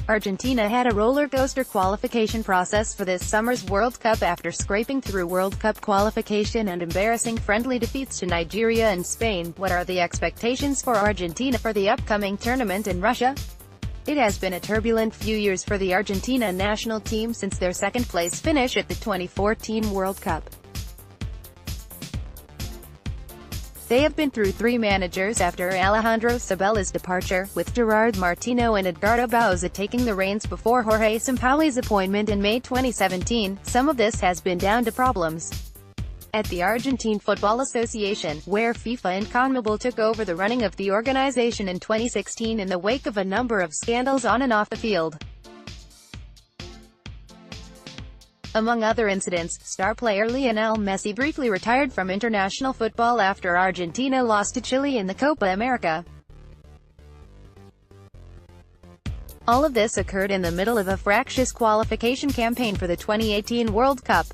Argentina had a roller coaster qualification process for this summer's World Cup after scraping through World Cup qualification and embarrassing friendly defeats to Nigeria and Spain. What are the expectations for Argentina for the upcoming tournament in Russia? It has been a turbulent few years for the Argentina national team since their second-place finish at the 2014 World Cup. They have been through three managers after Alejandro Sabella's departure, with Gerard, Martino and Edgardo Bauza taking the reins before Jorge Sampaoli's appointment in May 2017. Some of this has been down to problems at the Argentine Football Association, where FIFA and CONMEBOL took over the running of the organization in 2016 in the wake of a number of scandals on and off the field. Among other incidents, star player Lionel Messi briefly retired from international football after Argentina lost to Chile in the Copa America. All of this occurred in the middle of a fractious qualification campaign for the 2018 World Cup.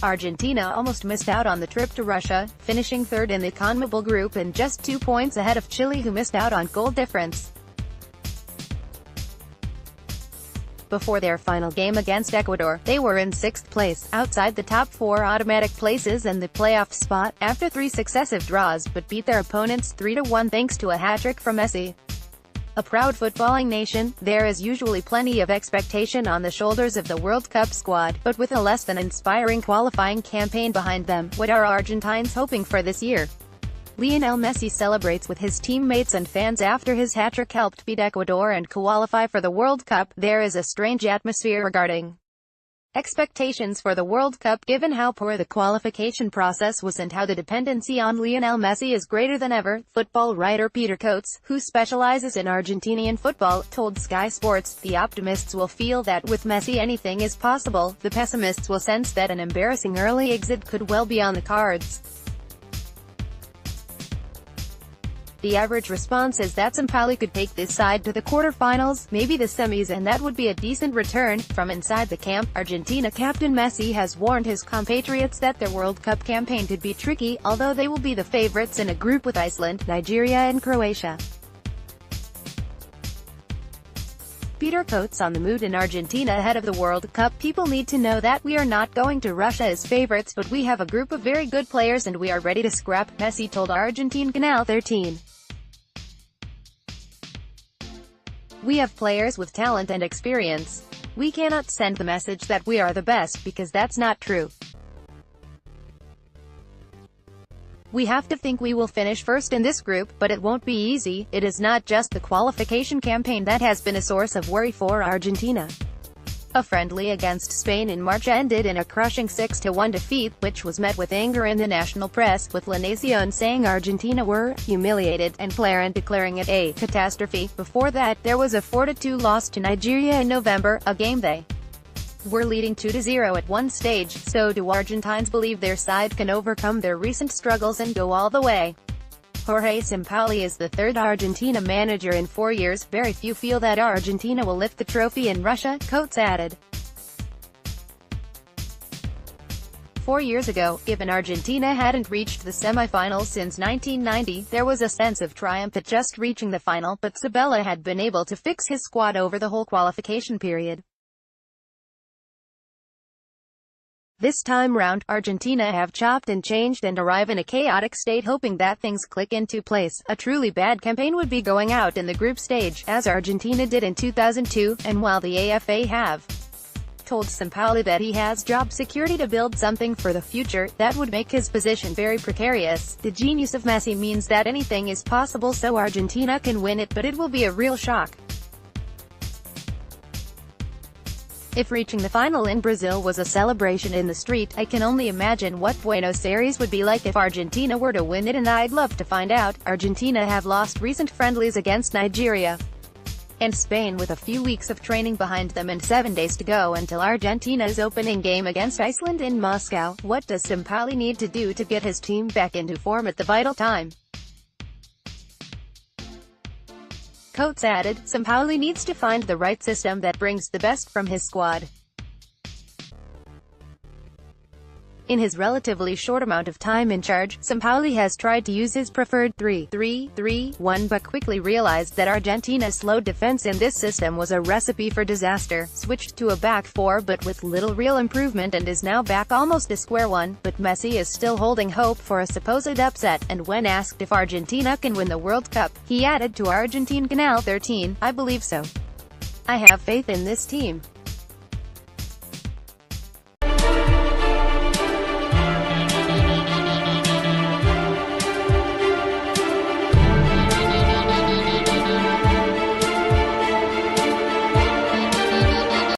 Argentina almost missed out on the trip to Russia, finishing third in the CONMEBOL group and just 2 points ahead of Chile, who missed out on goal difference. Before their final game against Ecuador, they were in 6th place, outside the top 4 automatic places and the playoff spot, after 3 successive draws, but beat their opponents 3-1 thanks to a hat-trick from Messi. A proud footballing nation, there is usually plenty of expectation on the shoulders of the World Cup squad, but with a less than inspiring qualifying campaign behind them, what are Argentines hoping for this year? Lionel Messi celebrates with his teammates and fans after his hat-trick helped beat Ecuador and qualify for the World Cup. There is a strange atmosphere regarding expectations for the World Cup, given how poor the qualification process was and how the dependency on Lionel Messi is greater than ever. Football writer Peter Coates, who specializes in Argentinian football, told Sky Sports, "The optimists will feel that with Messi anything is possible. The pessimists will sense that an embarrassing early exit could well be on the cards." The average response is that Sampaoli could take this side to the quarterfinals, maybe the semis, and that would be a decent return. From inside the camp, Argentina captain Messi has warned his compatriots that their World Cup campaign could be tricky, although they will be the favorites in a group with Iceland, Nigeria and Croatia. Peter Coates on the mood in Argentina ahead of the World Cup. "People need to know that we are not going to Russia as favorites, but we have a group of very good players and we are ready to scrap," Messi told Argentine Canal 13. "We have players with talent and experience. We cannot send the message that we are the best, because that's not true. We have to think we will finish first in this group, but it won't be easy." It is not just the qualification campaign that has been a source of worry for Argentina. A friendly against Spain in March ended in a crushing 6-1 defeat, which was met with anger in the national press, with La Nación saying Argentina were humiliated, and Clarin declaring it a catastrophe. Before that, there was a 4-2 loss to Nigeria in November, a game they were leading 2-0 at one stage. So do Argentines believe their side can overcome their recent struggles and go all the way? Jorge Sampaoli is the third Argentina manager in 4 years. Very few feel that Argentina will lift the trophy in Russia, Coates added. 4 years ago, given Argentina hadn't reached the semi-finals since 1990, there was a sense of triumph at just reaching the final, but Sabella had been able to fix his squad over the whole qualification period. This time round, Argentina have chopped and changed and arrive in a chaotic state, hoping that things click into place. A truly bad campaign would be going out in the group stage, as Argentina did in 2002, and while the AFA have told Sampaoli that he has job security to build something for the future, that would make his position very precarious. The genius of Messi means that anything is possible, so Argentina can win it, but it will be a real shock. If reaching the final in Brazil was a celebration in the street, I can only imagine what Buenos Aires would be like if Argentina were to win it, and I'd love to find out. Argentina have lost recent friendlies against Nigeria and Spain, with a few weeks of training behind them and 7 days to go until Argentina's opening game against Iceland in Moscow. What does Sampaoli need to do to get his team back into form at the vital time? Coates added, "Sampaoli needs to find the right system that brings the best from his squad. In his relatively short amount of time in charge, Sampaoli has tried to use his preferred 3-3-3-1 but quickly realized that Argentina's slow defense in this system was a recipe for disaster, switched to a back four but with little real improvement and is now back almost to square one, but Messi is still holding hope for a supposed upset, and when asked if Argentina can win the World Cup, he added to Argentine Canal 13, "I believe so. I have faith in this team.